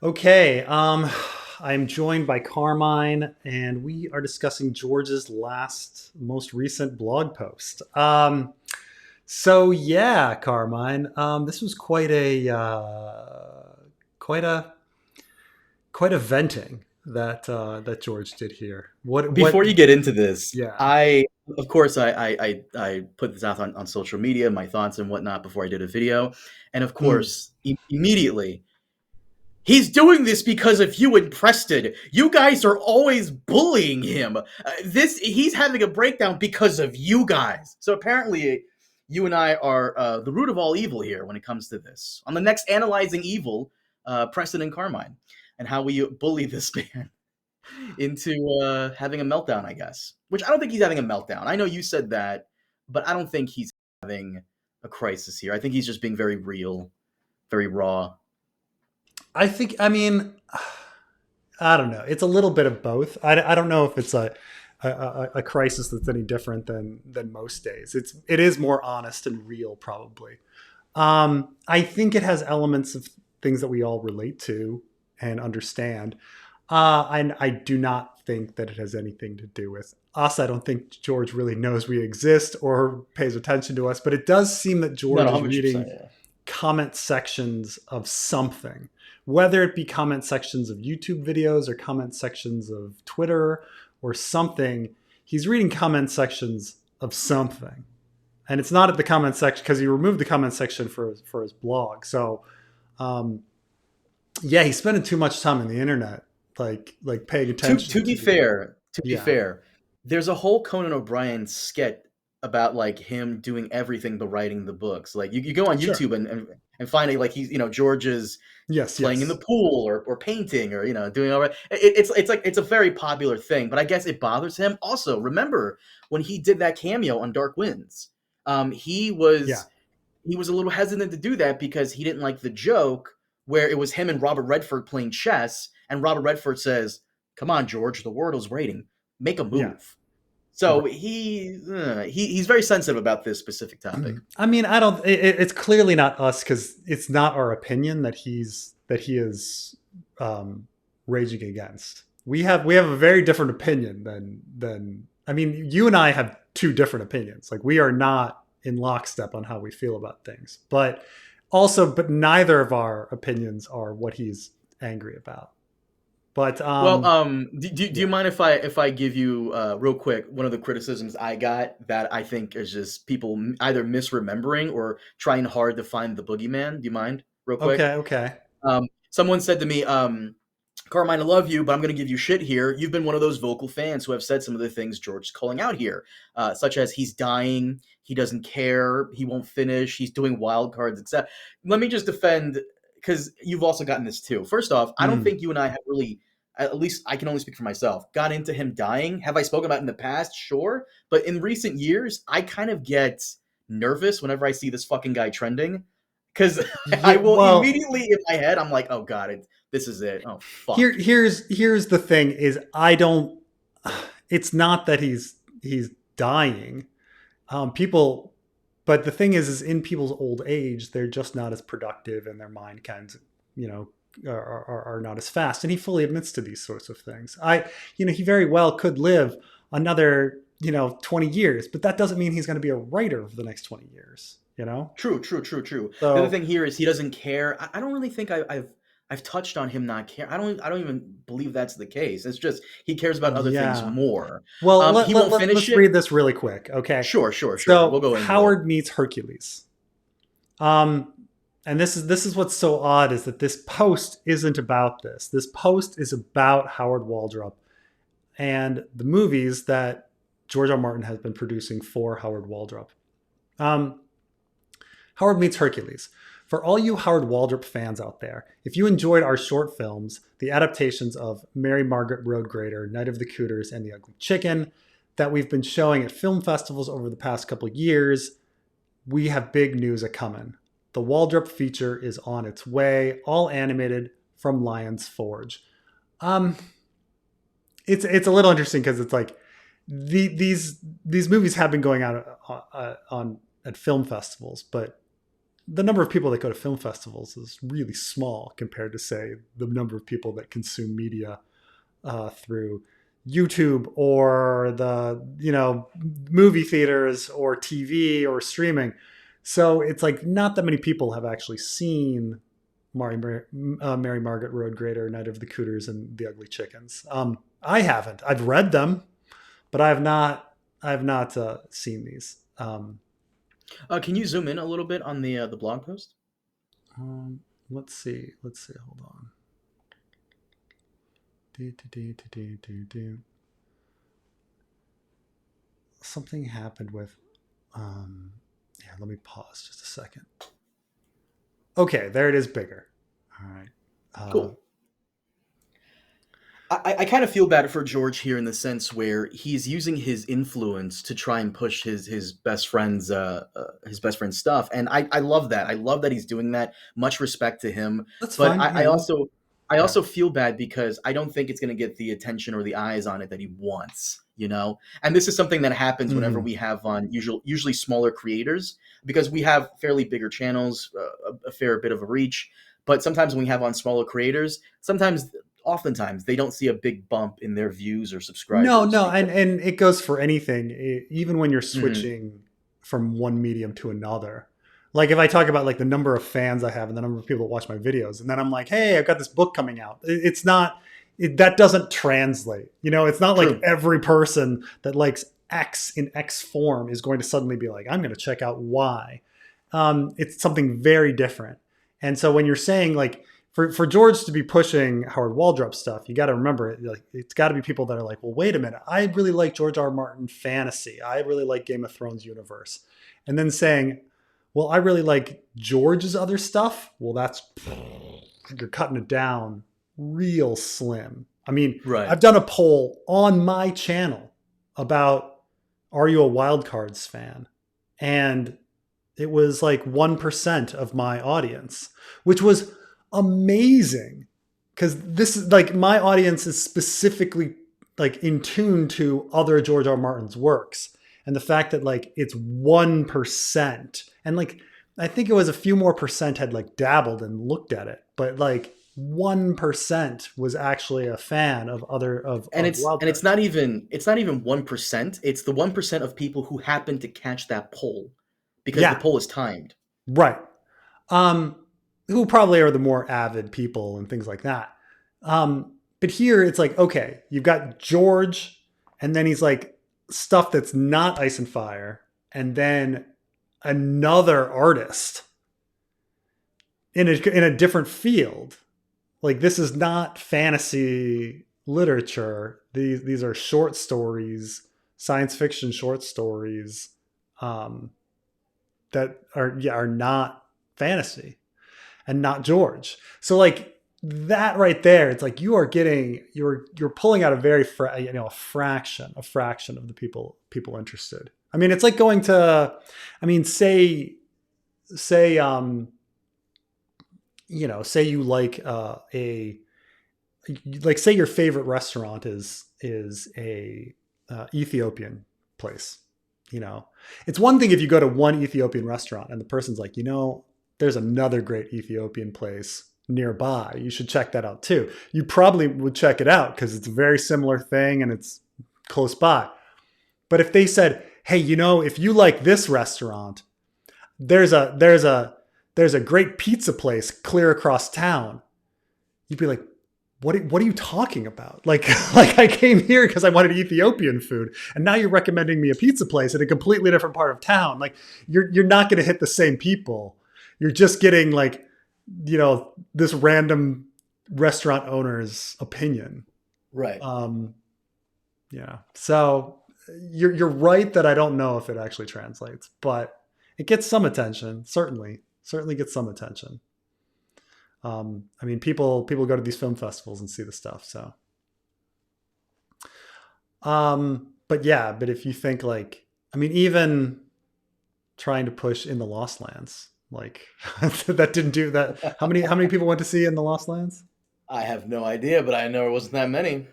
Okay, I'm joined by Carmine, and we are discussing George's most recent blog post. So yeah, Carmine, this was quite a quite a venting that George did here. What? Before you get into this, Yeah. of course, I put this out on social media, my thoughts and whatnot before I did a video. And of Mm. course, immediately, he's doing this because of you and Preston. You guys are always bullying him. He's having a breakdown because of you guys. So apparently, you and I are the root of all evil here when it comes to this. On the next Analyzing Evil, Preston and Carmine, and how we bully this man into having a meltdown, I guess. Which I don't think he's having a meltdown. I know you said that, but I don't think he's having a crisis here. I think he's just being very real, very raw. I mean, I don't know. It's a little bit of both. I don't know if it's a crisis that's any different than most days. It is more honest and real, probably. I think it has elements of things that we all relate to and understand. And I do not think that it has anything to do with us. I don't think George really knows we exist or pays attention to us, but it does seem that No, George no, is 100%. reading Yeah. comment sections of something, whether it be comment sections of YouTube videos or comment sections of Twitter or something. He's reading comment sections of something. And it's not at the comment section because he removed the comment section for his blog. So, um, yeah, he's spending too much time on the internet, like paying To attention to be to the fair, to be yeah. fair, there's a whole Conan O'Brien skit about like him doing everything but writing the books. Like you go on Sure. YouTube and find it like he's George is Yes, playing in the yes. pool or painting or doing all right. It's like it's a very popular thing, but I guess it bothers him. Also, remember when he did that cameo on Dark Winds? He Yeah. was a little hesitant to do that because he didn't like the joke where it was him and Robert Redford playing chess, and Robert Redford says, "Come on, George, the world is waiting. Make a Yeah. move." So Right. he's very sensitive about this specific topic. I mean, I don't. It's clearly not us because it's not our opinion that he is um, raging against. We have a very different opinion than. I mean, you and I have two different opinions. Like we are not in lockstep on how we feel about things, but neither of our opinions are what he's angry about. But Well, do you yeah, mind if I give you real quick one of the criticisms I got that I think is just people either misremembering or trying hard to find the boogeyman? Do you mind, real quick? okay, okay, Someone said to me, Carmine, I love you, but I'm going to give you shit here. You've been one of those vocal fans who have said some of the things George's calling out here, such as he's dying, he doesn't care, he won't finish, he's doing wild cards, etc. Let me just defend, because you've also gotten this too. First off, I don't mm, think you and I have really, at least I can only speak for myself, got into him dying. Have I spoken about it in the past? Sure. But in recent years, I kind of get nervous whenever I see this fucking guy trending. Because I yeah. will Well, immediately in my head, I'm like, oh god, this is it. Oh fuck. here's the thing: is I don't. It's not that he's dying. People, but the thing is in people's old age, they're just not as productive, and their mind kinds, you know, are not as fast. And he fully admits to these sorts of things. He very well could live another 20 years, but that doesn't mean he's going to be a writer for the next 20 years. True, true, true, true. The other So thing here is he doesn't care. I don't really think I've touched on him not care. I don't even believe that's the case. It's just he cares about other things yeah. more. Well, He won't finish let's it. read this really quick, okay? Sure, sure, sure. We'll So go into it. Howard meets Hercules. Um, and this is what's so odd is that this post isn't about this. This post is about Howard Waldrup and the movies that George R. R. Martin has been producing for Howard Waldrup. Um, Howard meets Hercules. For all you Howard Waldrop fans out there, if you enjoyed our short films, the adaptations of Mary Margaret Roadgrader, Night of the Cooters, and The Ugly Chicken that we've been showing at film festivals over the past couple of years, we have big news a coming. The Waldrop feature is on its way, all animated from Lion's Forge. Um, it's a little interesting because it's like these movies have been going out on at film festivals, but the number of people that go to film festivals is really small compared to, say, the number of people that consume media through YouTube or the, movie theaters or TV or streaming. So it's like not that many people have actually seen Mary Margaret Road Grader, Night of the Cooters, and The Ugly Chickens. I haven't. I've read them, but I have not. I have not seen these. Can you zoom in a little bit on the blog post? Um, let's see. Let's see. Hold on. Something happened with. Yeah, let me pause just a second. Okay, there it is, bigger. All right. Cool. I kind of feel bad for George here in the sense where he's using his influence to try and push his best friend's stuff, and I love that. I love that he's doing that. Much respect to him. That's But fine. Yeah. I Yeah. also feel bad because I don't think it's going to get the attention or the eyes on it that he wants. And this is something that happens whenever Mm-hmm. we have on usually smaller creators, because we have fairly bigger channels, a fair bit of a reach. But sometimes when we have on smaller creators, oftentimes they don't see a big bump in their views or No, subscribers no, because. and it goes for anything, even when you're Mhm. switching from one medium to another. Like if I talk about like the number of fans I have and the number of people that watch my videos, and then I'm like, hey, I've got this book coming out. It's not that doesn't translate. It's not like True. every person that likes X in X form is going to suddenly be like, I'm going to check out Y. It's something very different. And so when you're saying like for George to be pushing Howard Waldruff stuff, you got to remember like it's got to be people that are like, well, wait a minute, I really like George R. R. Martin fantasy, I really like Game of Thrones universe, and then saying, well, I really like George's other stuff. Well, that's you're cutting it down real slim. I mean, Right. I've done a poll on my channel about are you a Wild Cards fan, and it was like 1% of my audience, which was amazing because this is like my audience is specifically like in tune to other George R. R. Martin's works. And the fact that like it's 1% and like I think it was a few more percent had like dabbled and looked at it, but like 1% was actually a fan of other And of it's Wild and it's Cards. not even 1%. It's the 1% of people who happen to catch that poll because the Yeah, poll is timed. right. um, who probably are the more avid people and things like that. But here it's like, okay, you've got George, and then he's like stuff that's not Ice and Fire, and then another artist in a different field. Like this is not fantasy literature. These are short stories, science fiction short stories um, that are not fantasy and not George. So like that right there, it's like you are getting you're pulling out a very a fraction of the people interested. I mean, it's like going to, I mean, say say you like a like say your favorite restaurant is a Ethiopian place. It's one thing if you go to one Ethiopian restaurant and the person's like, there's another great Ethiopian place nearby. You should check that out too. You probably would check it out because it's a very similar thing and it's close by. But if they said, hey, if you like this restaurant, there's a great pizza place clear across town, you'd be like, what are you talking about? Like like I came here because I wanted Ethiopian food, and now you're recommending me a pizza place in a completely different part of town. Like you're not going to hit the same people. You're just getting like this random restaurant owner's opinion. Right. Yeah. So you're right that I don't know if it actually translates, but it gets some attention. Certainly gets some attention. I mean, people go to these film festivals and see the stuff. So, but yeah, but if you think like, I mean, even trying to push In the Lost Lands, like that didn't do that. How many people went to see In the Lost Lands? I have no idea, but I know it wasn't that many.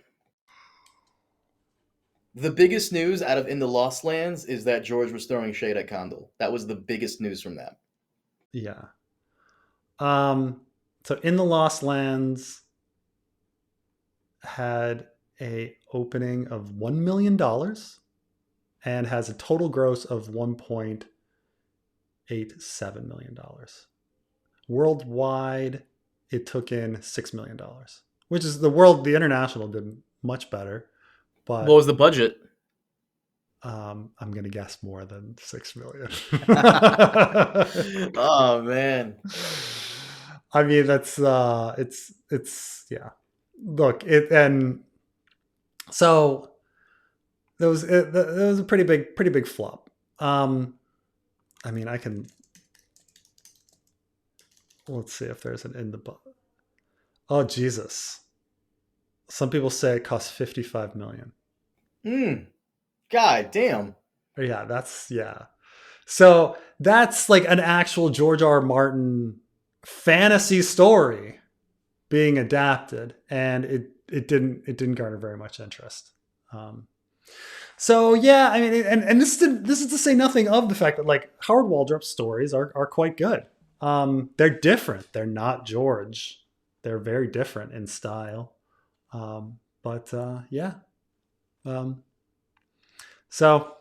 The biggest news out of In the Lost Lands is that George was throwing shade at Condal. That was the biggest news from that. Yeah. Um, so In the Lost Lands had a opening of $1 million and has a total gross of $1.87 million. Worldwide, it took in $6 million, which is the international did much better, What but was the budget? I'm gonna guess more than 6 million. Oh man. I mean, that's it's yeah. Look, it and so it was a pretty big flop. I mean, I can let's see if there's an in the book. Oh Jesus! Some people say it cost 55 million. Hmm. God damn. Yeah, that's yeah. So that's like an actual George R. R. Martin fantasy story being adapted, and it didn't garner very much interest. Um, so yeah, I mean, and this is to say nothing of the fact that like Howard Waldrop's stories are quite good. They're different. They're not George. They're very different in style. But yeah. Um, so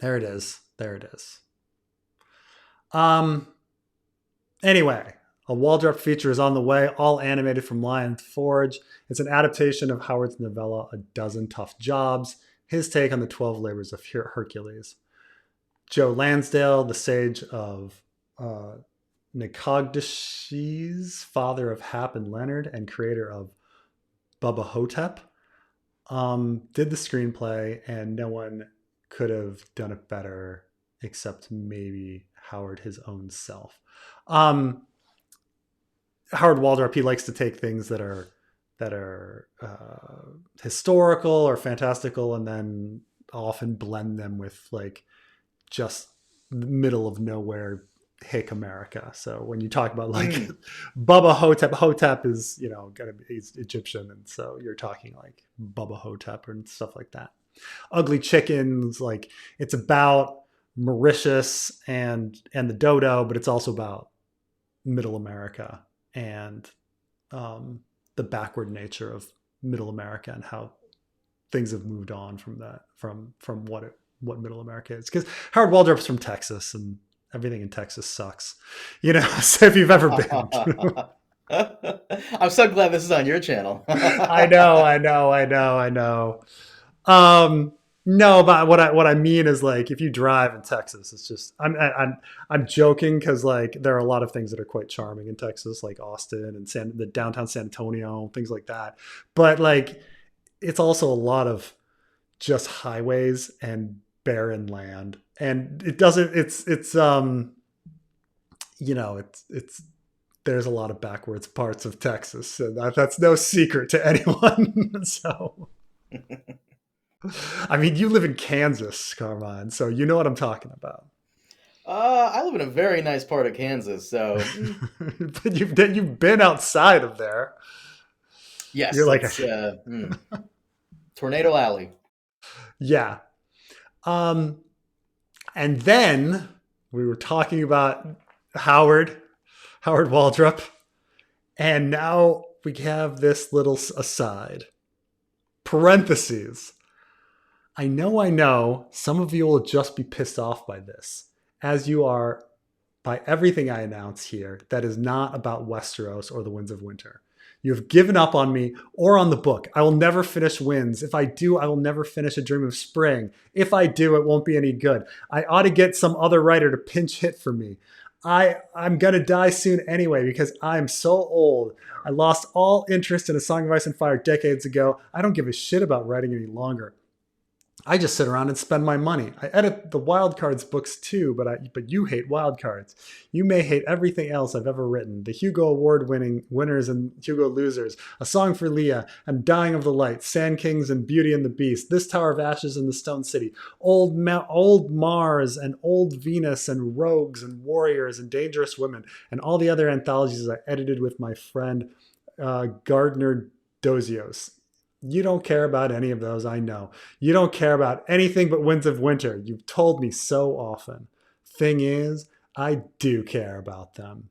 there it is. There it is. Um, Anyway, a Waldruff feature is on the way, all animated from Lion's Forge. It's an adaptation of Howard's novella, A Dozen Tough Jobs, his take on the 12 labors of Hercules. Joe Lansdale, the sage of Nacogdoches, father of Hap and Leonard, and creator of Bubba Hotep, did the screenplay, and no one could have done it better except maybe Howard his own self. Um, Howard Waldrop, he likes to take things that are historical or fantastical, and then often blend them with like just middle of nowhere hick America. So when you talk about like Hmm. Bubba Hotep, Hotep is he's Egyptian, and so you're talking like Bubba Hotep and stuff like that. Ugly Chickens, like it's about Mauritius and the dodo, but it's also about middle America and um, the backward nature of middle America and how things have moved on from that from what middle America is. Because Howard Waldrop's from Texas and everything in Texas sucks. So if you've ever been. I'm so glad this is on your channel. I know, I know, I know, I know. Um, no, but what I mean is like if you drive in Texas, it's just I'm joking because like there are a lot of things that are quite charming in Texas, like Austin and the downtown San Antonio, things like that. But like it's also a lot of just highways and barren land, and it doesn't. It's there's a lot of backwards parts of Texas, and that's no secret to anyone. So. I mean, you live in Kansas, Carmine, so you know what I'm talking about. I live in a very nice part of Kansas, so But you've been outside of there. You're yes, like, it's Tornado Alley. yeah. Um, and then we were talking about Howard, Howard Waldrop, and now we have this little aside. Parentheses. I know, some of you will just be pissed off by this, as you are by everything I announce here that is not about Westeros or the Winds of Winter. You have given up on me or on the book. I will never finish Winds. If I do, I will never finish A Dream of Spring. If I do, it won't be any good. I ought to get some other writer to pinch hit for me. I'm going to die soon anyway because I'm so old. I lost all interest in A Song of Ice and Fire decades ago. I don't give a shit about writing any longer. I just sit around and spend my money. I edit the Wildcards books too, but you hate Wildcards. You may hate everything else I've ever written. The Hugo Award winning winners and Hugo losers, A Song for Leah, and Dying of the Light, Sand Kings and Beauty and the Beast, This Tower of Ashes and the Stone City, Old Mars and Old Venus and Rogues and Warriors and Dangerous Women, and all the other anthologies I edited with my friend Gardner Dozios. You don't care about any of those, I know. You don't care about anything but Winds of Winter. You've told me so often. Thing is, I do care about them.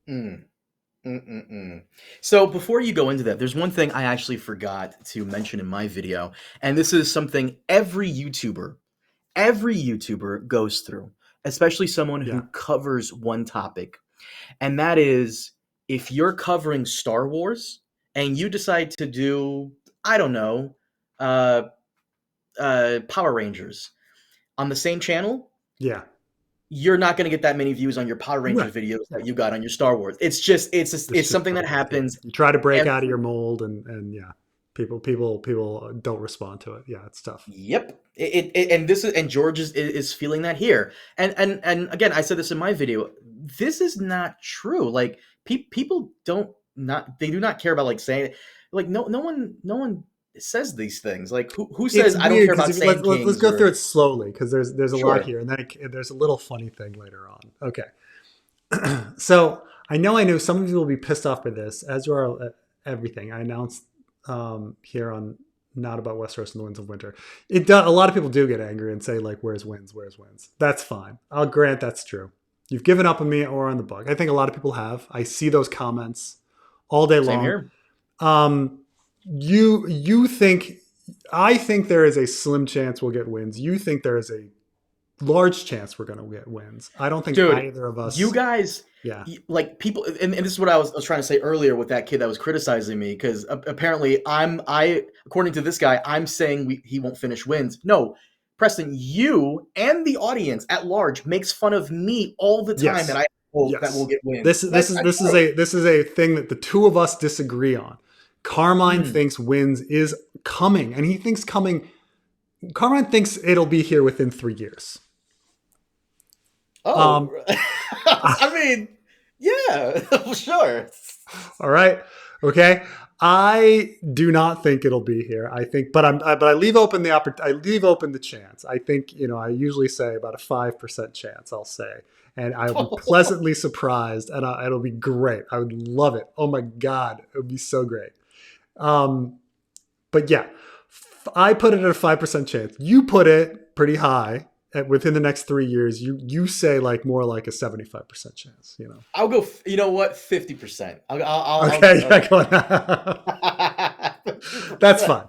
Mm. Mm-mm-mm. So before you go into that, there's one thing I actually forgot to mention in my video, and this is something every YouTuber goes through, especially someone Yeah. who covers one topic, and that is if you're covering Star Wars and you decide to do, I don't know, uh, Power Rangers on the same channel, Yeah. you're not going to get that many views on your Power Right. Rangers videos Yeah. that you got on your Star Wars. It's It's just something what that it is. Yeah. happens You try to break out of every. your mold, and yeah, people don't respond to it. Yeah, it's tough. Yep. And this is and George is feeling that here. And again, I said this in my video. This is not true. Like people don't not they do not care about like saying like no one says these things. Like who It's says I don't weird care because about if saying let's kings go through or it slowly because there's a lot sure. here, and then there's a little funny thing later on. Okay. So I know some of you will be pissed off by this, as you are everything I announced here on Not About Westeros and the Winds of Winter. A lot of people do get angry and say like, "Where's wins? Where's wins?" That's fine. I'll grant that's true. You've given up on me or on the book. I think a lot of people have. I see those comments all day Same long. here. You think I think there is a slim chance we'll get wins. You think there is a large chance we're going to get wins. I don't think Dude, either of you us. guys Yeah. like people and this is what I was trying to say earlier with that kid that was criticizing me because apparently I according to this guy I'm saying he won't finish wins. No, Preston, you and the audience at large makes fun of me all the time that Yes. I hope that we'll Yes. get wins. This is a thing that the two of us disagree on. Carmine Mm. thinks wins is coming, and he thinks coming. Carmine thinks it'll be here within 3 years. Oh, Um, I mean, yeah, sure. all right. Okay. I do not think it'll be here. I think, but I leave open the I leave open the chance. I think, I usually say about a 5% chance. I'll say, and I'll be pleasantly surprised, and it'll be great. I would love it. Oh my god, it would be so great. But yeah, I put it at a 5% chance. You put it pretty high. Within the next 3 years, you say like more like a 75% chance. I'll go. You know what? 50%. Okay, yeah, go on. That's 50%. fine.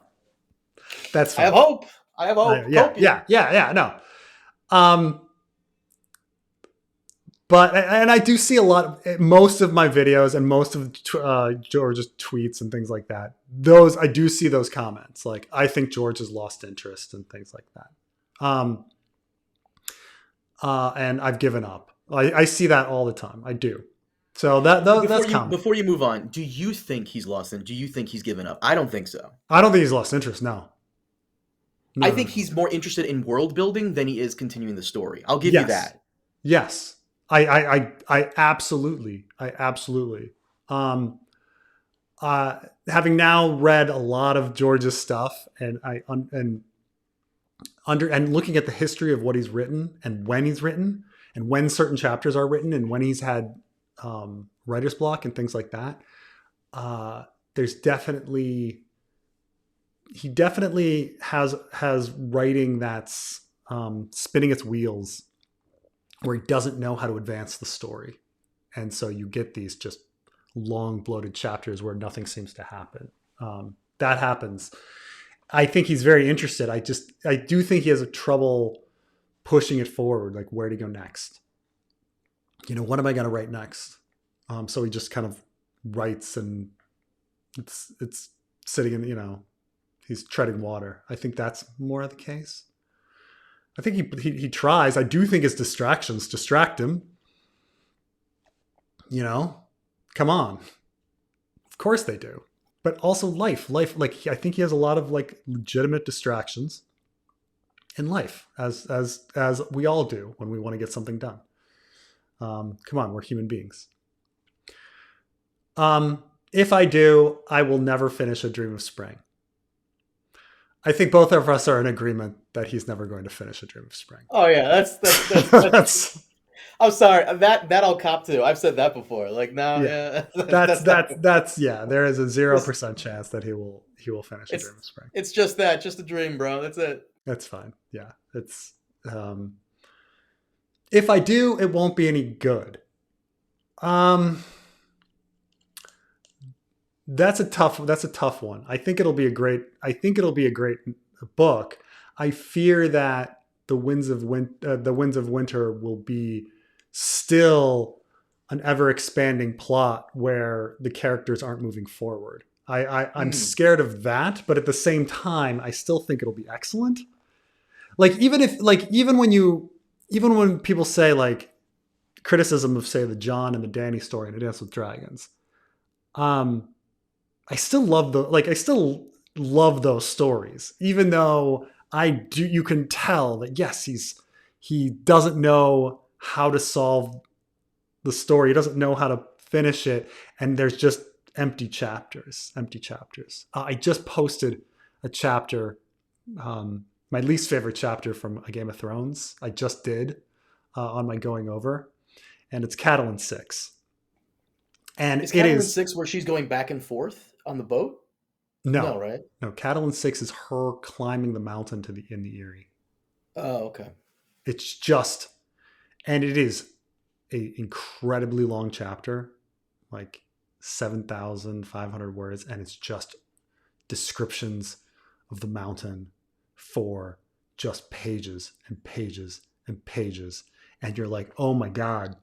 That's I have fine. hope. I have hope. Yeah. No. But and I do see a lot. Most of my videos and most of George's tweets and things like that. Those I do see those comments. Like I think George has lost interest and things like that. And I've given up. I see that all the time. I do. So that's common. Before you move on, do you think he's lost and do you think he's given up? I don't think so. I don't think he's lost interest. No. I think he's more interested in world building than he is continuing the story. I'll give you that. Yes. I absolutely. Having now read a lot of George's stuff and looking at the history of what he's written and when certain chapters are written and when he's had writer's block and things like that, there's definitely he definitely has writing that's spinning its wheels where he doesn't know how to advance the story, and so you get these just long bloated chapters where nothing seems to happen. That happens. I think he's very interested. I do think he has a trouble pushing it forward, like where to go next. What am I going to write next? So he just kind of writes, and it's sitting in, he's treading water. I think that's more of the case. I think he tries. I do think his distractions distract him. Come on. Of course they do. But also life, like I think he has a lot of like legitimate distractions in life, as we all do when we want to get something done. Come on, we're human beings. If I do, I will never finish A Dream of Spring. I think both of us are in agreement that he's never going to finish A Dream of Spring. Oh yeah, that's I'm sorry. That I'll cop to. I've said that before. Like no, yeah. That's there is a 0% chance that he will finish A Dream of Spring. It's just a dream, bro. That's it. That's fine. Yeah. Um, if I do, it won't be any good. Um, that's a tough one. I think it'll be a great book. I fear that the Winds of Winter will be still an ever expanding plot where the characters aren't moving forward. I'm Hmm. scared of that, but at the same time, I still think it'll be excellent. Like even when people say like criticism of say the John and the Danny story in A Dance with Dragons, um, I still love those stories, even though you can tell that yes, he doesn't know how to solve the story. He doesn't know how to finish it. And there's just empty chapters. I just posted a chapter, my least favorite chapter from A Game of Thrones. I just did on my going over, and it's Catelyn 6. And Is it Catelyn is 6 where she's going back and forth on the boat? No, no, right? no. Catelyn 6 is her climbing the mountain in the Eyrie. Oh, okay. It's just, and it is a incredibly long chapter, like 7,500 words, and it's just descriptions of the mountain for just pages and pages and pages. And you're like, oh my God,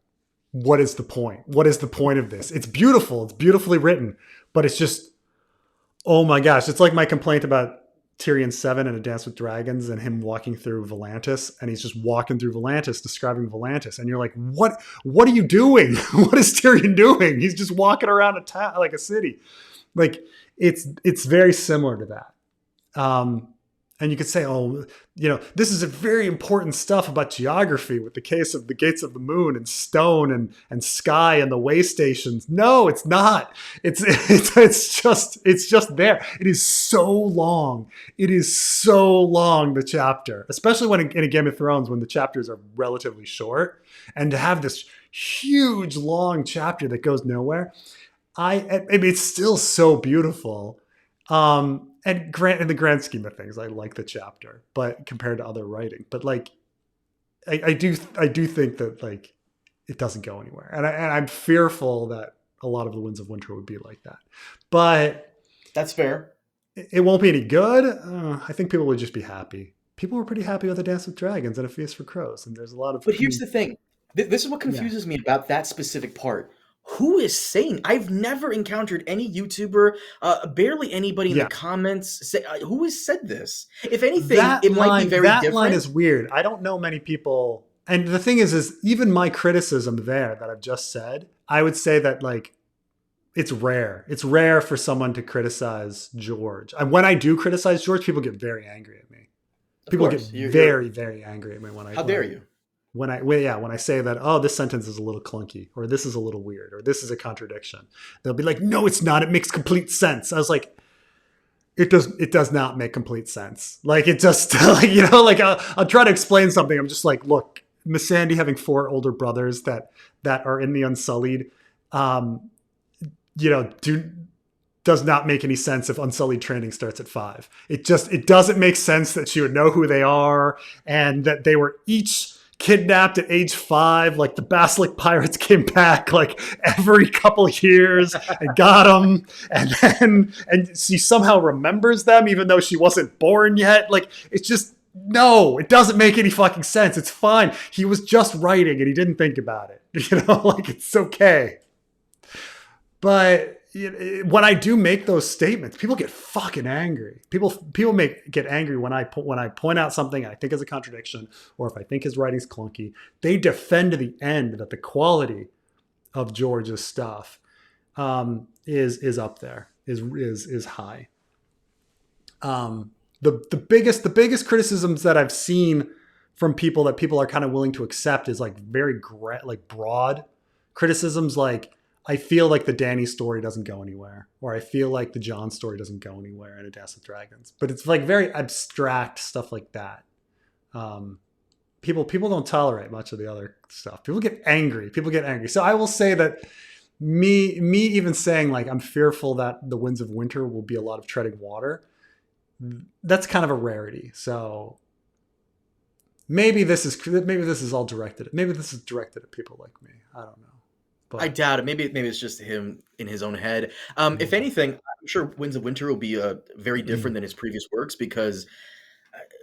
what is the point? What is the point of this? It's beautiful. It's beautifully written, but it's just, oh my gosh. It's like my complaint about Tyrion 7 and A Dance with Dragons and him walking through Volantis, and he's just walking through Volantis, describing Volantis. And you're like, what are you doing? What is Tyrion doing? He's just walking around a town, like a city. Like it's very similar to that. And you could say, oh, this is a very important stuff about geography with the case of the gates of the moon and stone and sky and the way stations. No, it's not. It's just there. It is so long. It is so long, the chapter, especially when in a Game of Thrones, when the chapters are relatively short, and to have this huge long chapter that goes nowhere. I mean, it's still so beautiful. And in the grand scheme of things, I like the chapter, but compared to other writing, but like, I do think that like it doesn't go anywhere, and I'm fearful that a lot of the Winds of Winter would be like that, but That's fair. it won't be any good. I think people would just be happy. People were pretty happy with A Dance with Dragons and A Feast for Crows, and there's a lot of But here's the thing. This is what yeah. confuses me about that specific part. Who is saying? I've never encountered any YouTuber, barely anybody in the Yeah, comments say who has said this. If anything, it might be very that line different. is weird. I don't know many people. And the thing is even my criticism there that I've just said, I would say that like it's rare. It's rare for someone to criticize George. And when I do criticize George, people get very angry at me. Of People get course, very, very angry at me when how dare you? when I say that, oh, this sentence is a little clunky, or this is a little weird, or this is a contradiction. They'll be like, no, it's not. It makes complete sense. I was like, it does not make complete sense. Like it just like, like I'll try to explain something. I'm just like, look, Missandei having 4 older brothers that are in the Unsullied, does not make any sense if Unsullied training starts at 5. It doesn't make sense that she would know who they are, and that they were each kidnapped at age 5. Like the Basilic pirates came back like every couple of years and got them, and she somehow remembers them even though she wasn't born yet. Like it's just, no, it doesn't make any fucking sense. It's fine. He was just writing and he didn't think about it. Like it's okay. But when I do make those statements, people get fucking angry. People get angry when I point out something I think is a contradiction, or if I think his writing's clunky. They defend to the end that the quality of George's stuff is up there, is high. The biggest criticisms that I've seen from people that people are kind of willing to accept is like very broad criticisms, like, I feel like the Danny story doesn't go anywhere, or I feel like the John story doesn't go anywhere in A Dance with Dragons. But it's like very abstract stuff like that. People don't tolerate much of the other stuff. People get angry. So I will say that me even saying like I'm fearful that the Winds of Winter will be a lot of treading water, that's kind of a rarity. So maybe this is all directed. Maybe this is directed at people like me. I don't know, I but doubt it. Maybe it's just him in his own head. If yeah. anything, I'm sure Winds of Winter will be very different than his previous works because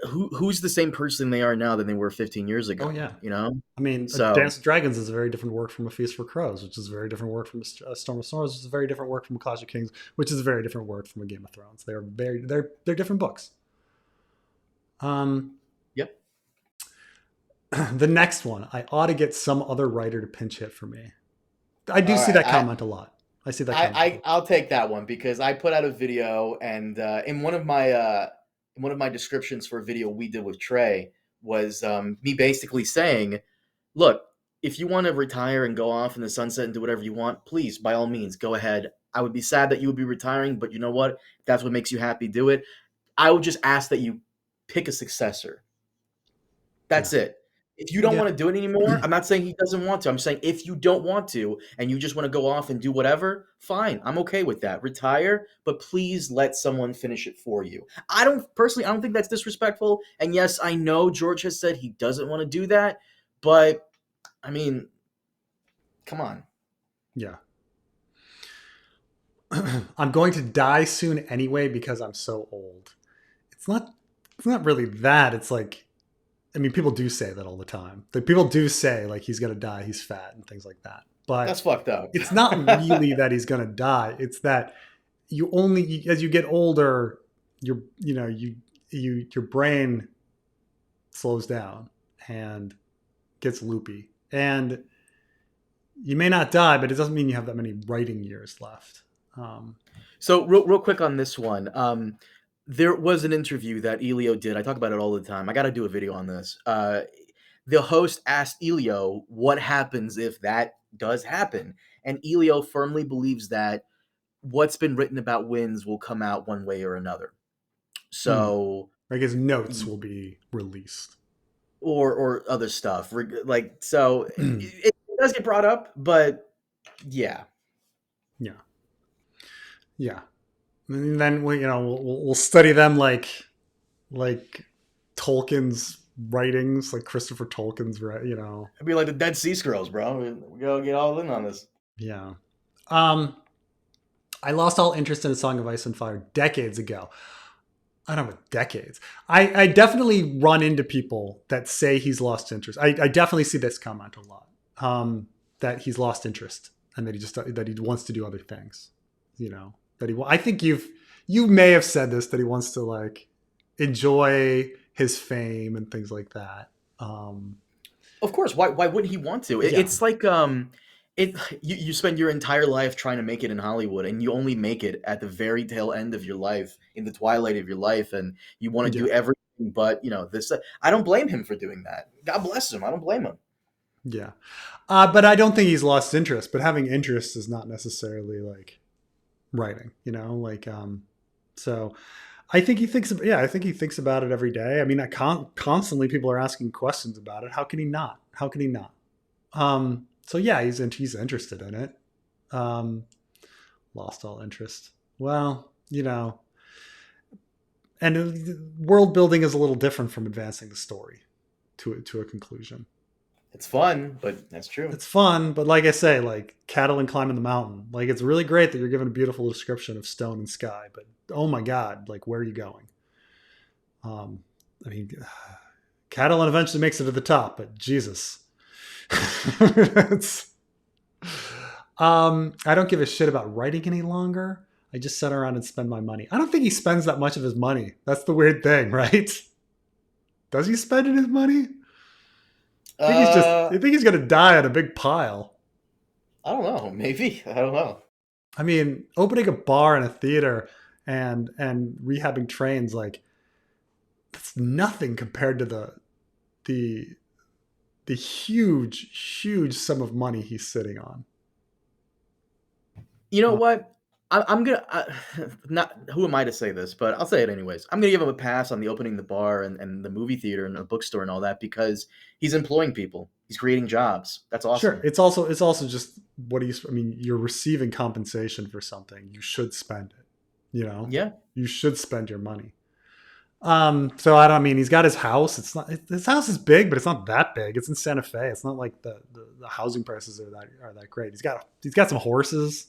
who's the same person they are now than they were 15 years Oh ago? yeah. You know, I mean, so Dance with Dragons is a very different work from A Feast for Crows, which is a very different work from A Storm of Swords, which is a very different work from A Clash of Kings, which is a very different work from A Game of Thrones. They're different books. Um, yep. the next one, I ought to get some other writer to pinch hit for me. I do All see right. that comment a lot. I see that comment a lot. I'll take that one because I put out a video and in one of my descriptions for a video we did with Trey was me basically saying, look, if you want to retire and go off in the sunset and do whatever you want, please, by all means, go ahead. I would be sad that you would be retiring, but you know what? If that's what makes you happy, do it. I would just ask that you pick a successor. Yeah. That's it. If you don't Yeah. want to do it anymore, I'm not saying he doesn't want to. I'm saying if you don't want to and you just want to go off and do whatever, fine. I'm okay with that. Retire, but please let someone finish it for you. I don't think that's disrespectful. And yes, I know George has said he doesn't want to do that, but I mean, come on. Yeah. I'm going to die soon anyway because I'm so old. It's not it's not really that. It's like, I mean, people do say that all the time. Like, people do say like he's gonna die, he's fat and things like that. That's But fucked up. it's not really that he's gonna die. It's that as you get older, your brain slows down and gets loopy. And you may not die, but it doesn't mean you have that many writing years left. Um, So real quick on this one. There was an interview that Elio did. I talk about it all the time. I got to do a video on this. The host asked Elio what happens if that does happen, and Elio firmly believes that what's been written about Wins will come out one way or another. hmm. So, Like his notes will be released. or other stuff like so. Yeah. It does get brought up, but yeah. Yeah. And then we'll study them like Tolkien's writings, like Christopher Tolkien's, It'd be like the Dead Sea Scrolls, bro. We gotta get all in on this. yeah. Um, I lost all interest in A Song of Ice and Fire decades ago. I don't know, decades. I definitely run into people that say he's lost interest. I definitely see this comment a lot. That he's lost interest and that he wants to do other things. I think you may have said this, that he wants to like enjoy his fame and things like that. Of course, why wouldn't he want to? Yeah, It's like you spend your entire life trying to make it in Hollywood, and you only make it at the very tail end of your life, in the twilight of your life, and you want to yeah, do everything but this. I don't blame him for doing that. God bless him. I don't blame him. yeah. But I don't think he's lost interest. But having interest is not necessarily like writing. So I think he thinks. Yeah, I think he thinks about it every day. I mean, constantly people are asking questions about it. How can he not? How can he not? So yeah, he's interested in it. Lost all interest. Well, and world building is a little different from advancing the story to a conclusion. It's fun, but that's true. It's fun, but like I say, like cattle and climbing the mountain, like it's really great that you're given a beautiful description of stone and sky, but oh my god, like where are you going? I mean, cattle and eventually makes it to the top, but Jesus. it's, I don't give a shit about writing any longer. I just sit around and spend my money. I don't think he spends that much of his money. That's the weird thing, right? Does he spend his money? I think he's gonna die on a big pile. I don't know. Maybe I don't know. I mean, opening a bar and a theater and rehabbing trains, like that's nothing compared to the huge sum of money he's sitting on. You know Uh, what? I'm gonna not. Who am I to say this? But I'll say it anyways. I'm gonna give him a pass on the opening the bar and the movie theater and the bookstore and all that because he's employing people. He's creating jobs. That's sure, awesome. it's also just what do you? I mean, you're receiving compensation for something. You should spend it. Yeah. You should spend your money. So I don't I mean he's got his house. It's not his house is big, but it's not that big. It's in Santa Fe. It's not like the housing prices are that great. He's got some horses.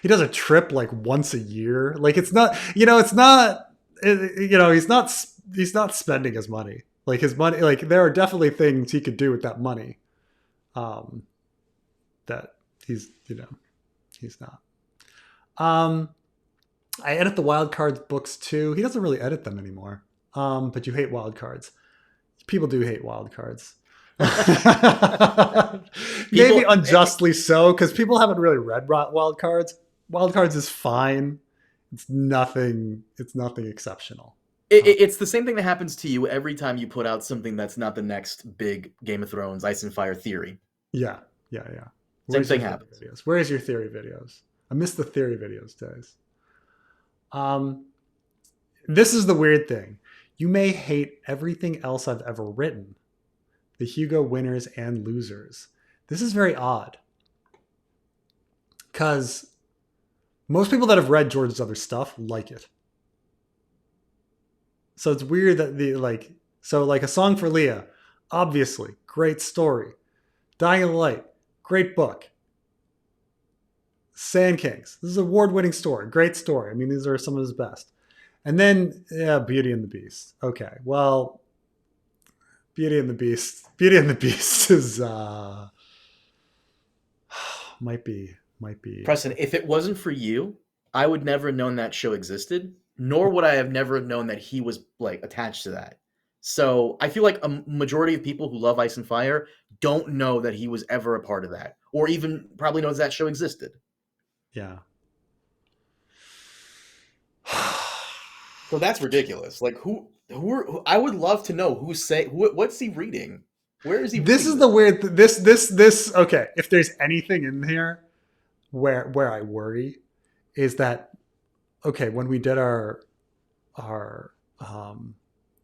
He does a trip like once a year. Like it's not it's not he's not spending his money. Like his money like there are definitely things he could do with that money. Um, that he's not. Um, I edit the wild cards books too. He doesn't really edit them anymore. But you hate wild cards. People do hate wild cards. Maybe unjustly so, because people haven't really read wild cards. Wild cards is fine. It's nothing. It's nothing exceptional. It's the same thing that happens to you every time you put out something that's not the next big Game of Thrones Ice and Fire theory. Yeah. Same thing happens. Videos? Where's your theory videos? I miss the theory videos days. This is the weird thing. You may hate everything else I've ever written. The Hugo winners and losers. This is very odd. Because most people that have read George's other stuff like it. So it's weird that like A Song for Leah, obviously, great story. Dying of the Light, great book. Sand Kings, this is an award-winning story, great story. I mean, these are some of his best. And then, Beauty and the Beast. Okay, well, Beauty and the Beast is might be. Preston, if it wasn't for you, I would never have known that show existed, nor would I have never known that he was like attached to that. So I feel like a majority of people who love Ice and Fire don't know that he was ever a part of that, or even probably knows that show existed. Yeah. So that's ridiculous. Like who I would love to know what's he reading? Where is he? This is the weird. This. Okay, if there's anything in here where I worry, is that okay when we did our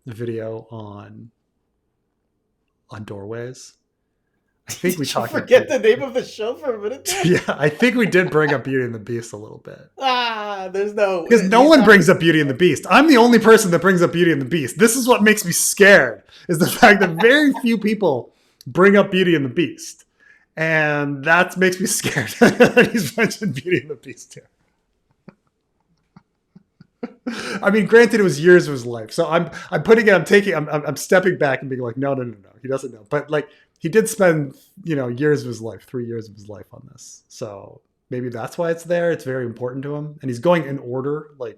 video on doorways. I think we talked. Forget the name of the show for a minute. Yeah, I think we did bring up Beauty and the Beast a little bit. There's no because no one brings up Beauty and the Beast. I'm the only person that brings up Beauty and the Beast. This is what makes me scared: is the fact that very few people bring up Beauty and the Beast, and that makes me scared that he's mentioned Beauty and the Beast here. I mean, granted, it was years of his life, so I'm stepping back and being like, no, he doesn't know, but like. He did spend, years of his life, 3 years of his life on this. So maybe that's why it's there. It's very important to him. And he's going in order. Then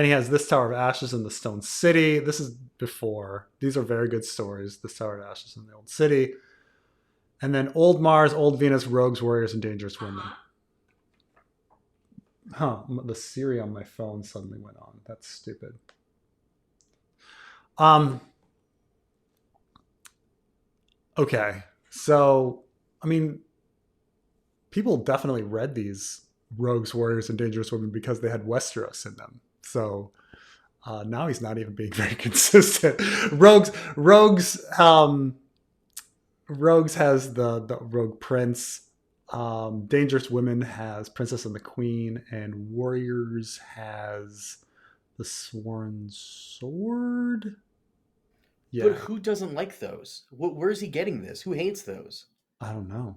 he has This Tower of Ashes and The Stone City. This is before. These are very good stories. This Tower of Ashes and The Old City. And then Old Mars, Old Venus, Rogues, Warriors, and Dangerous Women. The Siri on my phone suddenly went on. That's stupid. Okay. So, I mean, people definitely read these Rogues, Warriors, and Dangerous Women because they had Westeros in them. So, now he's not even being very consistent. Rogues has the Rogue Prince. Dangerous Women has Princess and the Queen, and Warriors has the Sworn Sword. Yeah. But who doesn't like those? Where is he getting this? Who hates those? I don't know.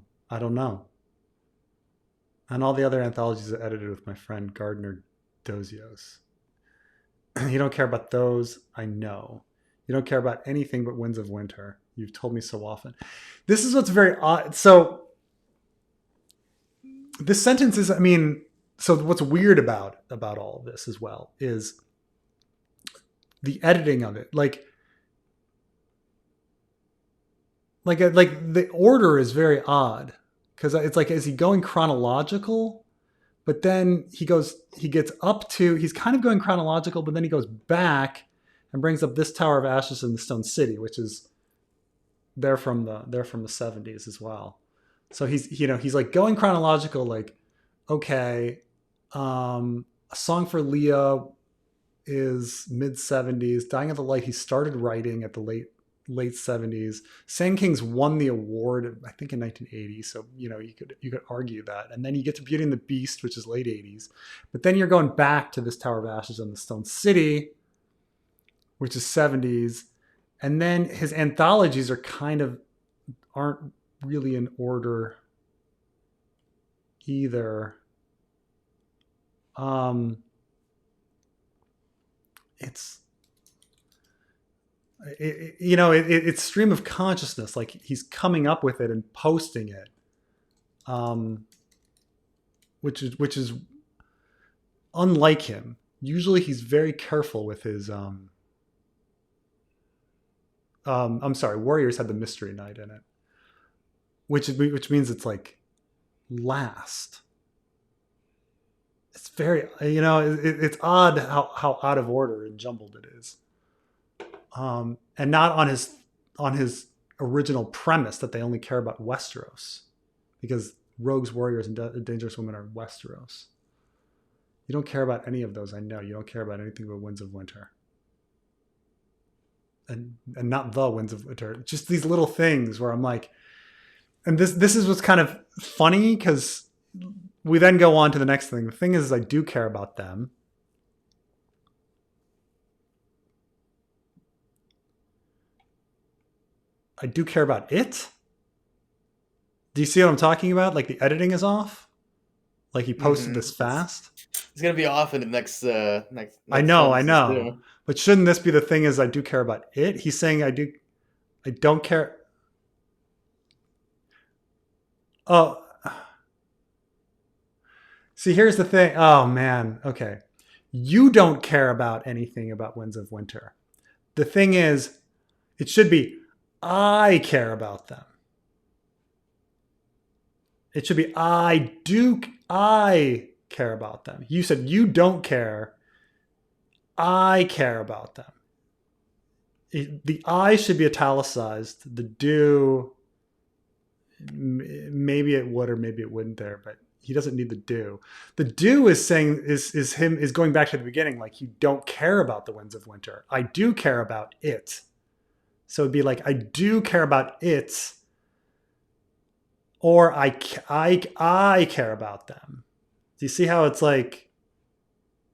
And all the other anthologies are edited with my friend Gardner Dozios. You don't care about those, I know. You don't care about anything but Winds of Winter. You've told me so often. This is what's very odd. So this sentence is, so what's weird about all of this as well is the editing of it. Like the order is very odd because it's like, is he going chronological? But then he's kind of going chronological, but then he goes back and brings up This Tower of Ashes and The Stone City, which is they're from the 70s as well. So he's like going chronological, like, okay, A Song for Leah is mid 70s. Dying of the Light, he started writing at the late late 70s. Sand Kings won the award, I think, in 1980. So, you could argue that. And then you get to Beauty and the Beast, which is late 80s. But then you're going back to this Tower of Ashes and the Stone City, which is 70s. And then his anthologies aren't really in order either. It's stream of consciousness. Like he's coming up with it and posting it, which is unlike him. Usually, he's very careful with his. I'm sorry, Warriors had the Mystery Night in it, which means it's like last. It's very, it's odd how out of order and jumbled it is. And not on his original premise that they only care about Westeros, because rogues, warriors, and dangerous women are Westeros. You don't care about any of those. I know you don't care about anything but Winds of Winter, and not the Winds of Winter. Just these little things where I'm like, and this is what's kind of funny, because we then go on to the next thing. The thing is I do care about them. I do care about it. Do you see what I'm talking about? Like the editing is off. Like he posted this fast. It's gonna be off in the next. I know. But shouldn't this be the thing? Is I do care about it? He's saying I don't care. Oh, see, here's the thing. Oh man. Okay, you don't care about anything about Winds of Winter. The thing is, it should be, I care about them. It should be, I care about them. You said you don't care. I care about them. The I should be italicized. The do, maybe it would or maybe it wouldn't there, but he doesn't need the do. The do is saying, is going back to the beginning, like you don't care about the Winds of Winter. I do care about it. So it'd be like, I do care about it, or I care about them. Do you see how it's like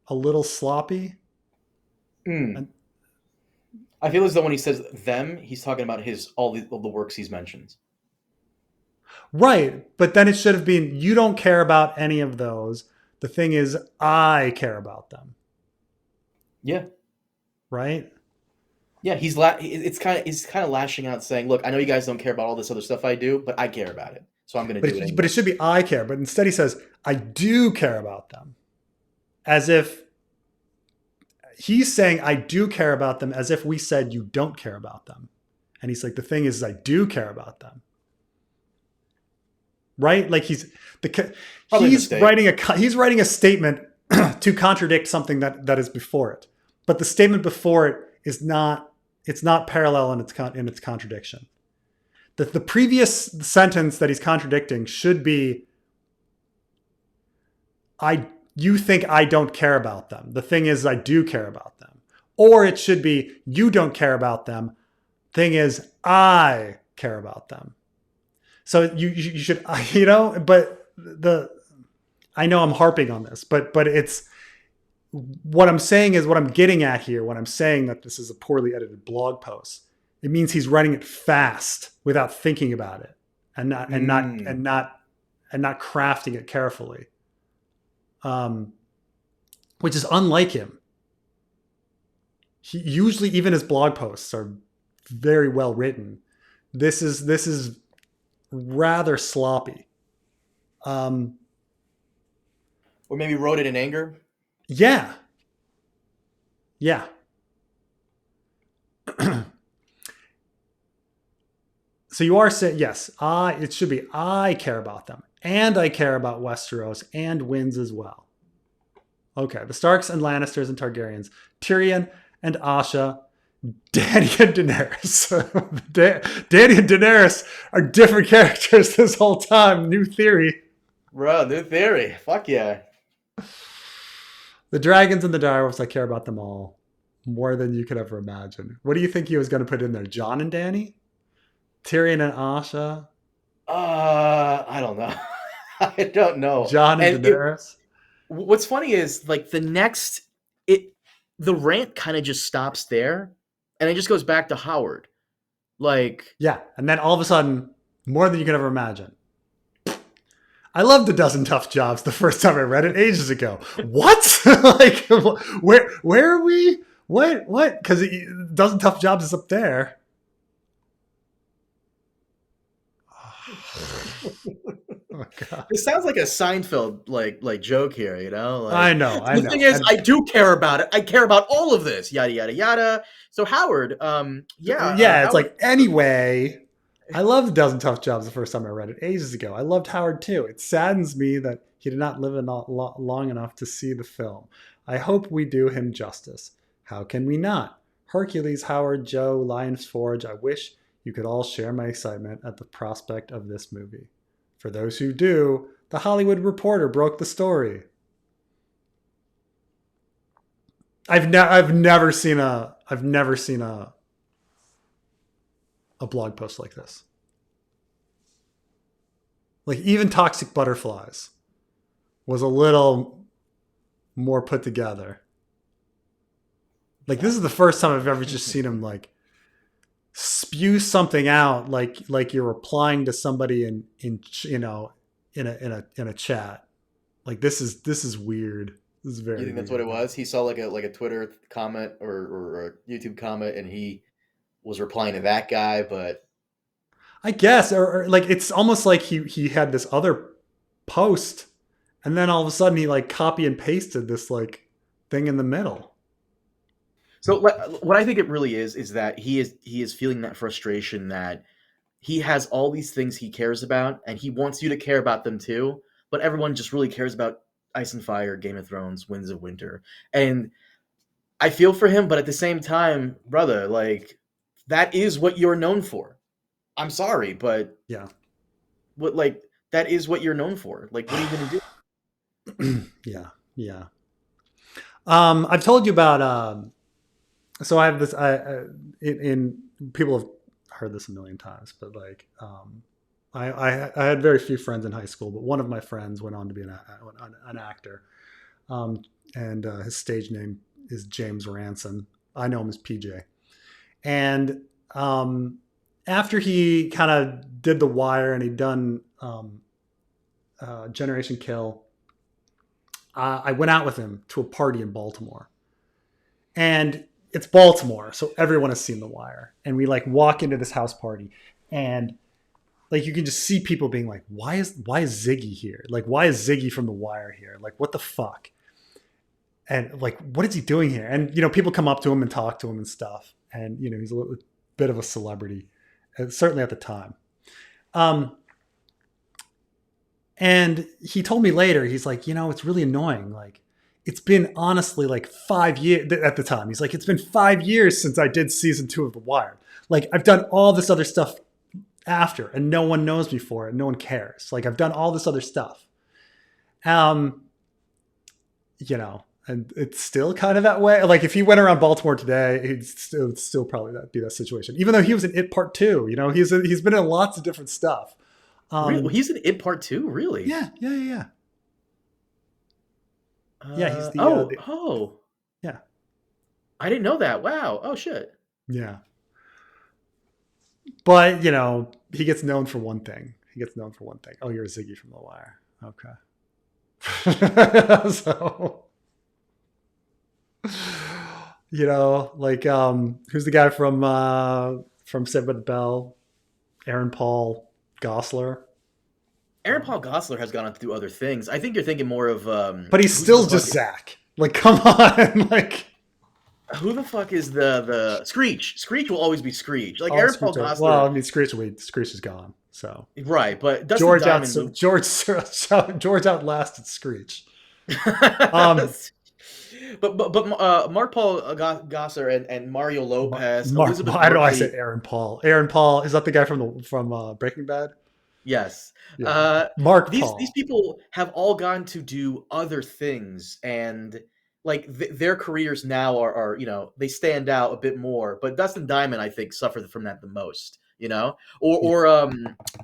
a little sloppy? I feel as though when he says them, he's talking about all the works he's mentioned. Right, but then it should have been, you don't care about any of those. The thing is, I care about them. Yeah. Right? Yeah, he's kind of lashing out, saying, "Look, I know you guys don't care about all this other stuff I do, but I care about it, so I'm going to do it anyway." But it should be I care. But instead, he says, "I do care about them," as if he's saying, "I do care about them," as if we said you don't care about them. And he's like, "The thing is, I do care about them." Right? Like he's writing a statement to contradict something that is before it, but the statement before it is not. It's not parallel in its contradiction. The previous sentence that he's contradicting should be, you think I don't care about them. The thing is, I do care about them. Or it should be, you don't care about them. Thing is, I care about them. So you should, but I know I'm harping on this, but it's, what I'm saying is what I'm getting at here when I'm saying that this is a poorly edited blog post. It means he's writing it fast without thinking about it and not crafting it carefully. Which is unlike him. He usually, even his blog posts are very well written. This is rather sloppy. Or maybe wrote it in anger. Yeah. So you are saying, yes, it should be, I care about them. And I care about Westeros and Winds as well. Okay, the Starks and Lannisters and Targaryens, Tyrion and Asha, Dany and Daenerys. Dany and Daenerys are different characters this whole time. New theory. Bro, new theory. Fuck yeah. The dragons and the direwolves, I care about them all. more than you could ever imagine. What do you think he was going to put in there? John and Danny? Tyrion and Asha? I don't know. I don't know. John and And it, Daenerys? what's funny is like it the rant kind of just stops there, and it just goes back to Howard. Like, Yeah. And then all of a sudden, more than you could ever imagine. I loved A Dozen Tough Jobs the first time I read it ages ago. What? Like, where are we? What? Because A Dozen Tough Jobs is up there. Oh, God. it sounds like a Seinfeld like joke here, you know? I Like, know. the thing is, And I do care about it. I care about all of this. Yada yada yada. So Howard, yeah, it's Howard. like, anyway, I loved A Dozen Tough Jobs the first time I read it ages ago. I loved Howard too. It saddens me that he did not live long enough to see the film. I hope we do him justice. How can we not? Hercules, Howard, Joe, Lion's Forge, I wish you could all share my excitement at the prospect of this movie. For those who do, The Hollywood Reporter broke the story. I've never seen a blog post like this. Like, even Toxic Butterflies was a little more put together. Like, this is the first time I've ever just seen him like spew something out like you're replying to somebody in a chat. Like, this is weird. This is very You think that's weird. what it was? He saw like a Twitter comment or a YouTube comment, and he was replying to that guy, but I guess, or like, it's almost like he had this other post, and then all of a sudden he like copy and pasted this like thing in the middle. so what I think it really is that he is feeling that frustration that he has all these things he cares about, and he wants you to care about them too, but everyone just really cares about Ice and Fire, Game of Thrones, Winds of Winter, and I feel for him, but at the same time, brother, like that is what you're known for. I'm sorry, but Yeah. what like that is what you're known for. Like, what are you gonna do? Yeah. I've told you about. So I have this. In people have heard this a million times, but like, I had very few friends in high school, but one of my friends went on to be an actor, and his stage name is James Ranson. I know him as PJ, and after he kind of did The Wire and he'd done Generation Kill, I went out with him to a party in Baltimore. And it's Baltimore, so everyone has seen The Wire. And we like walk into this house party, and like you can just see people being like, why is Ziggy here? Like, why is Ziggy from The Wire here? Like, what the fuck? And like, what is he doing here? And people come up to him and talk to him and stuff. And he's a little bit of a celebrity, certainly at the time. And he told me later, he's like, it's really annoying. Like, it's been honestly like 5 years at the time. He's like, it's been 5 years since I did season 2 of The Wire. Like, I've done all this other stuff after, and no one knows me for it. No one cares. Like, I've done all this other stuff. And it's still kind of that way. Like, if he went around Baltimore today, it'd still probably be that situation. Even though he was in It Part 2, he's been in lots of different stuff. Really? He's in It Part 2? Really? Yeah. Yeah, he's the yeah. I didn't know that. Wow. Oh shit. Yeah. But, he gets known for one thing. Oh, you're Ziggy from The Wire. Okay. So, like, who's the guy from Saved by the Bell? Aaron Paul Gosselaar. Aaron Paul Gosselaar has gone on to do other things. I think you're thinking more of but he's still just Zach. Like, come on. Like, who the fuck is the Screech? Screech will always be Screech. Like, Aaron Paul Gosselaar. Well, I mean, Screech is gone. So right, but Dustin Diamond George outlasted Screech. But Mark Paul Gosselaar and Mario Lopez. I don't know. I said Aaron Paul. Aaron Paul, is that the guy from Breaking Bad? Yes. Yeah. Mark Paul. These people have all gone to do other things, and like their careers now are they stand out a bit more. But Dustin Diamond, I think, suffered from that the most. Yeah.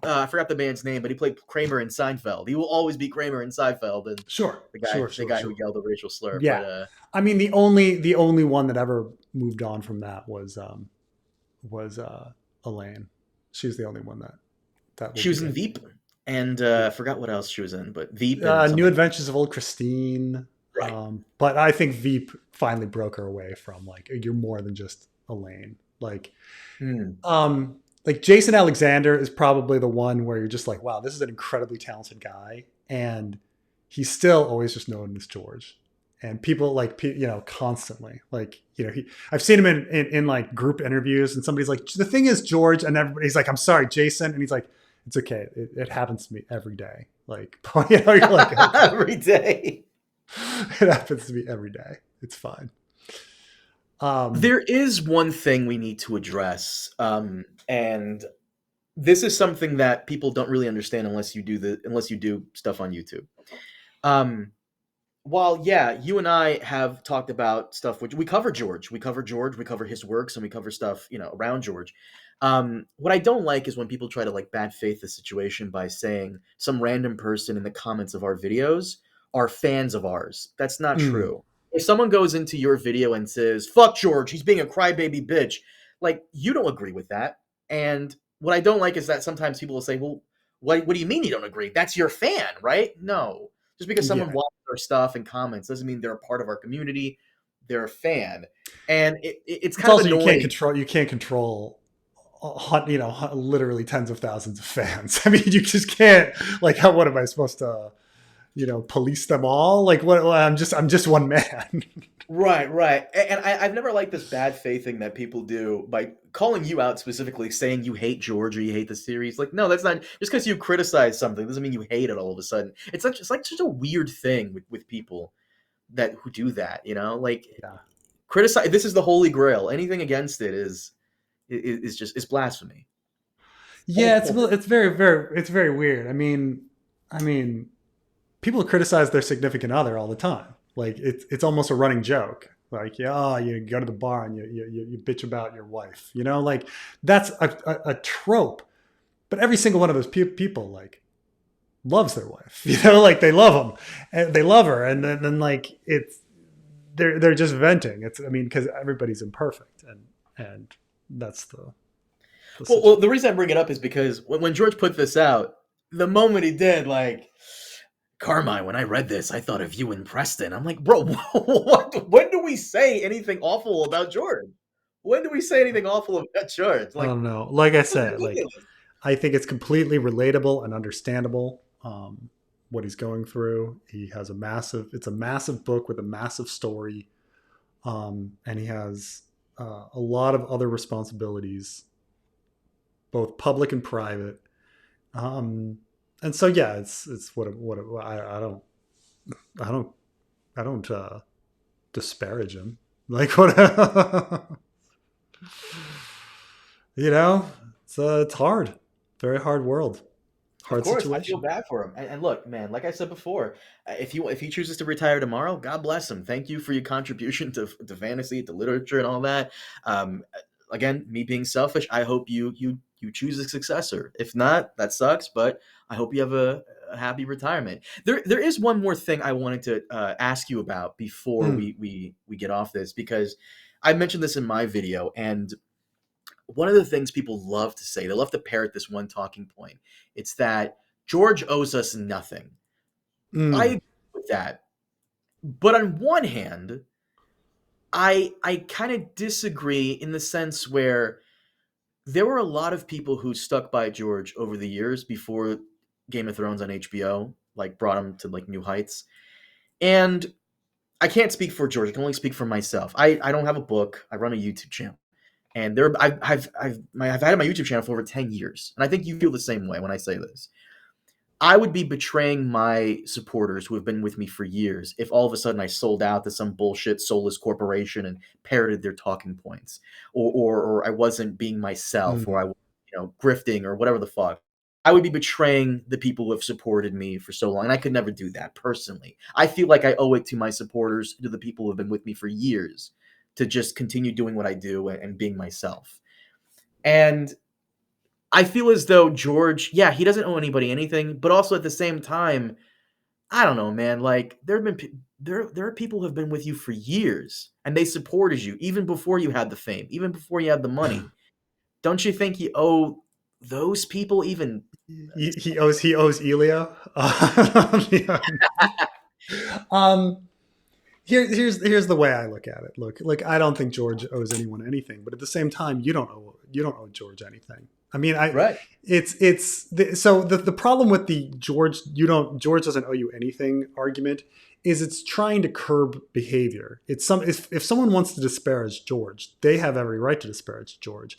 I forgot the man's name, but he played Kramer in Seinfeld. He will always be Kramer in Seinfeld, and Sure, the guy sure, the sure, guy who sure. yelled a racial slur. But Yeah. I mean, the only one that ever moved on from that was Elaine. She was the only one that will she be was in there. Veep, and Yeah. I forgot what else she was in, but Veep and New something. Adventures of Old Christine. Right. But I think Veep finally broke her away from like you're more than just Elaine. Hmm. Like Jason Alexander is probably the one where you're just like, wow, this is an incredibly talented guy, and he's still always just known as George. And people like constantly like I've seen him in like group interviews, and somebody's like, the thing is George, and everybody's like, I'm sorry, Jason, and he's like, it's okay, it happens to me every day. Like you're like, okay, Every day. it happens to me every day. It's fine. Um, There is one thing we need to address, and this is something that people don't really understand unless you do stuff on YouTube. Um, while yeah, you and I have talked about stuff which we cover his works, and we cover stuff around George. What I don't like is when people try to like bad faith the situation by saying some random person in the comments of our videos are fans of ours. That's not mm, true. If someone goes into your video and says "fuck George," he's being a crybaby bitch, like you don't agree with that. And what I don't like is that sometimes people will say, "Well, what do you mean you don't agree? That's your fan, right?" No, just because someone yeah, watches our stuff and comments doesn't mean they're a part of our community. They're a fan, and it's it's kind of also annoying. you can't control literally tens of thousands of fans. I mean, you just can't. Like, how? What am I supposed to? Police them all? Like, what? Well, I'm just one man. Right, right. And I've never liked this bad faith thing that people do by calling you out specifically, saying you hate George or you hate the series. Like, no, that's not just because you criticize something doesn't mean you hate it all of a sudden. It's like such a weird thing with people that who do that. Like Yeah, criticize. This is the holy grail. Anything against it is just is blasphemy. yeah. It's very weird. I mean, people criticize their significant other all the time. Like, it's almost a running joke. Like, yeah, oh, you go to the bar and you bitch about your wife. Like that's a trope. But every single one of those people like loves their wife. Like they love them and they love her, and then like they're just venting. Because everybody's imperfect, and that's the Well, situation. the reason I bring it up is because when George put this out, the moment he did, like Carmine, when I read this, I thought of you and Preston. I'm like, bro, what? When do we say anything awful about George? When do we say anything awful about George? I Like, don't know. Like I this is said, like ridiculous. I think it's completely relatable and understandable. What he's going through. He has it's a massive book with a massive story, and he has a lot of other responsibilities, both public and private. Um, and so yeah, it's I don't I don't disparage him. Like what you know, it's hard, very hard world, Of hard course, I feel situation. bad for him. And look, man, like I said before, if he chooses to retire tomorrow, God bless him. Thank you for your contribution to fantasy, to literature, and all that. Um, Again, me being selfish, I hope you choose a successor. If not, that sucks. But I hope you have a happy retirement. There is one more thing I wanted to ask you about before Mm, we get off this, because I mentioned this in my video, and one of the things people love to say, they love to parrot this one talking point. It's that George owes us nothing. I mm, agree with that. But on one hand, I kind of disagree in the sense where there were a lot of people who stuck by George over the years before Game of Thrones on HBO, like brought him to like new heights. And I can't speak for George. I can only speak for myself. I don't have a book. I run a YouTube channel. And I've had my YouTube channel for over 10 years. And I think you feel the same way when I say this. I would be betraying my supporters who have been with me for years if all of a sudden I sold out to some bullshit soulless corporation and parroted their talking points, or I wasn't being myself, or I mm. was grifting or whatever the fuck. I would be betraying the people who have supported me for so long, and I could never do that personally. I feel like I owe it to my supporters, to the people who have been with me for years, to just continue doing what I do and being myself. And I feel as though George, yeah, he doesn't owe anybody anything, but also at the same time, I don't know, man. Like there have been there are people who have been with you for years, and they supported you even before you had the fame, even before you had the money. Don't you think you owe those people even? He owes Elio. Yeah. Um, here's the way I look at it. Look, like I don't think George owes anyone anything, but at the same time, you don't owe George anything. I mean, Right. so the problem with the George doesn't owe you anything argument is it's trying to curb behavior. If someone wants to disparage George, they have every right to disparage George.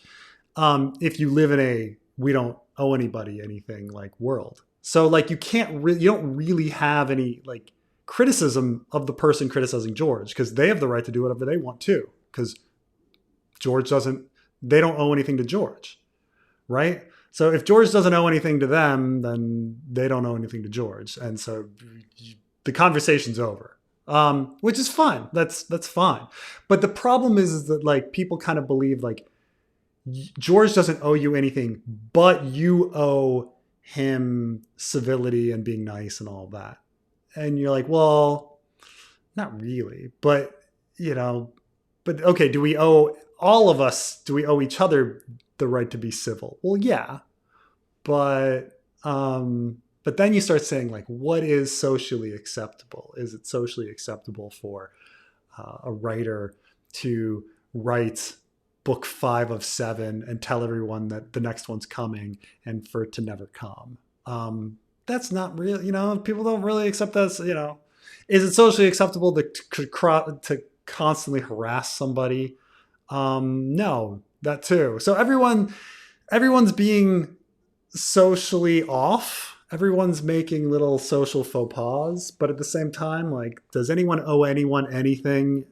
If you live in a we don't owe anybody anything like world, so like you don't really have any like criticism of the person criticizing George because they have the right to do whatever they want too because George doesn't they don't owe anything to George, right? So if George doesn't owe anything to them, then they don't owe anything to George, and so the conversation's over, which is fine. That's fine. But the problem is that like people kind of believe like George doesn't owe you anything, but you owe him civility and being nice and all that. And you're like, well, not really, but you know, but okay, do we owe all of us? Do we owe each other the right to be civil? Well, yeah, but then you start saying like, what is socially acceptable? Is it socially acceptable for a writer to write book 5 of 7 and tell everyone that the next one's coming and for it to never come? That's not real. People don't really accept that. Is it socially acceptable to constantly harass somebody? No, that too. So everyone's being socially off. Everyone's making little social faux pas, but at the same time, like, does anyone owe anyone anything?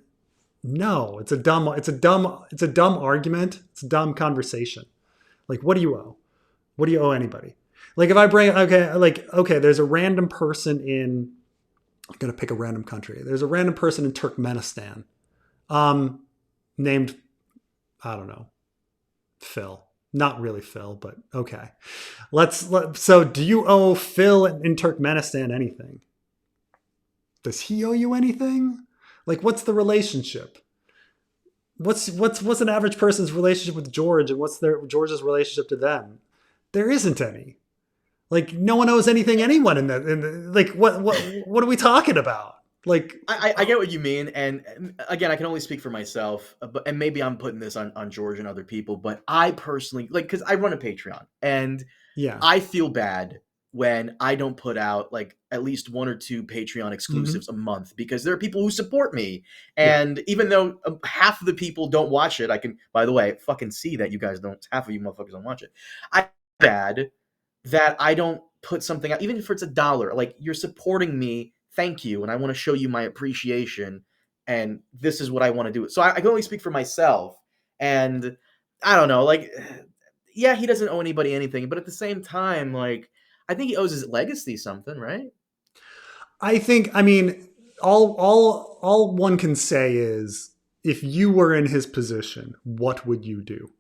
No, it's a dumb argument. It's a dumb conversation. Like, what do you owe? What do you owe anybody? Like, if I bring, okay, there's a random person I'm going to pick a random country. There's a random person in Turkmenistan, named, I don't know, Phil. Not really Phil, but okay. So do you owe Phil in Turkmenistan anything? Does he owe you anything? Like, what's the relationship? What's an average person's relationship with George, and what's George's relationship to them? There isn't any. Like, no one owes anything anyone in that. Like, what are we talking about? Like, I get what you mean, and again, I can only speak for myself, and maybe I'm putting this on George and other people, but I personally like because I run a Patreon, and yeah, I feel bad when I don't put out like at least 1 or 2 Patreon exclusives a month because there are people who support me, yeah. and even though half of the people don't watch it, I can, by the way, fucking see that you guys don't, half of you motherfuckers don't watch it. I feel bad that I don't put something out, even if it's $1. Like, you're supporting me, thank you, and I want to show you my appreciation, and this is what I want to do. So I can only speak for myself, and I don't know, like, yeah, he doesn't owe anybody anything, but at the same time, like, I think he owes his legacy something, right? I mean, all one can say is, if you were in his position, what would you do?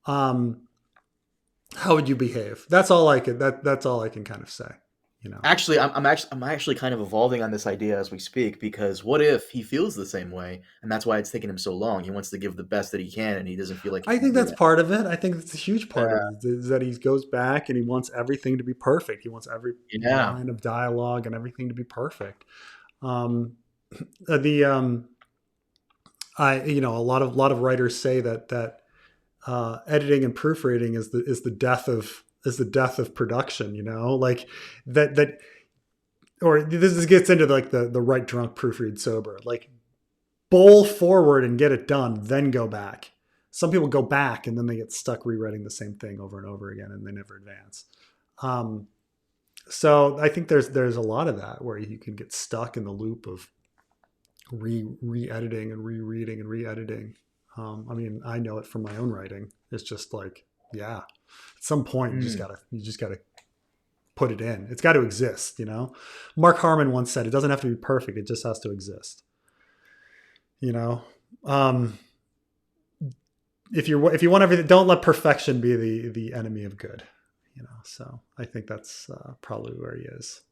Um, how would you behave? That's all I could. That's all I can kind of say. You know. Actually, I'm actually kind of evolving on this idea as we speak, because what if he feels the same way, and that's why it's taking him so long? He wants to give the best that he can, and he doesn't feel like he I can think do that's that. part of it. I think that's a huge part of Uh, it is that he goes back and he wants everything to be perfect. He wants every yeah. line of dialogue and everything to be perfect. Um, the I a lot of writers say that editing and proofreading is the death of production. Like that or this gets into like the right drunk proofread sober. Like, bowl forward and get it done, then go back. Some people go back and then they get stuck rewriting the same thing over and over again and they never advance. Um, so I think there's a lot of that where you can get stuck in the loop of re-editing and rereading and re-editing. I mean, I know it from my own writing. It's just like Yeah. At some point, Mm. you just gotta put it in. It's got to exist. You know, Mark Harmon once said, "It doesn't have to be perfect. It just has to exist." You know, um, if you want everything, don't let perfection be the enemy of good. You know, so I think that's probably where he is.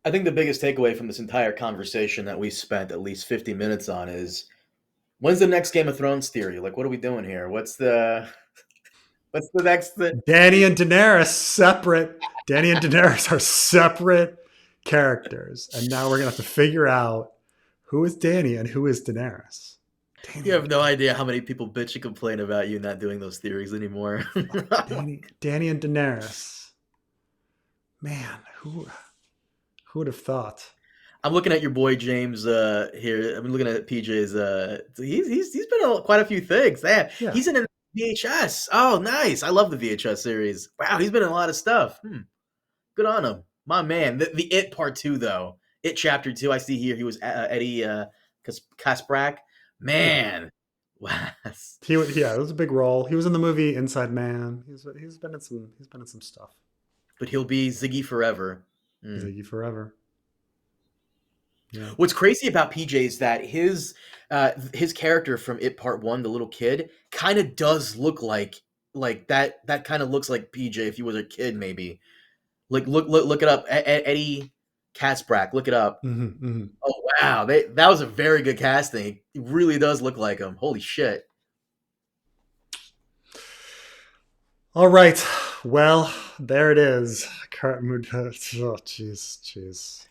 I think the biggest takeaway from this entire conversation that we spent at least 50 minutes on is when's the next Game of Thrones theory? Like, what are we doing here? What's the next thing? Danny and Daenerys separate. Danny and Daenerys are separate characters, and now we're gonna have to figure out who is Danny and who is Daenerys. You Danny have and no idea how many people bitch and complain about you not doing those theories anymore. Danny and Daenerys. Man, who would have thought? I'm looking at your boy James here. I'm looking at PJ's. He's been in quite a few things. Man, Yeah, he's in a VHS. Oh, nice! I love the VHS series. Wow, he's been in a lot of stuff. Good on him, my man. The It Part Two though, It Chapter Two. I see here he was Eddie Kasprak. yeah. Man, wow. Yeah, it was a big role. He was in the movie Inside Man. He's been in some stuff. But he'll be Ziggy forever. Ziggy forever. Yeah. What's crazy about PJ is that his character from It Part One, the little kid, kind of does look like that. That kind of looks like PJ if he was a kid, maybe. Like look it up, Eddie Kasprak. Look it up. Mm-hmm, mm-hmm. Oh wow, that was a very good casting. It really does look like him. Holy shit. All right. Well, there it is. Oh, jeez, jeez.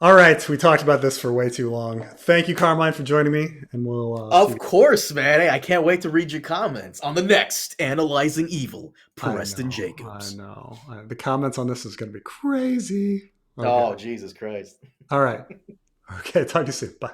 All right, we talked about this for way too long. Thank you, Carmine, for joining me, and we'll see Of you. course, man. Hey, I can't wait to read your comments on the next Analyzing Evil, I Preston know, I Jacobs. know. The comments on this is going to be crazy. Okay. Oh, Jesus Christ. All right. Okay. Talk to you soon. Bye.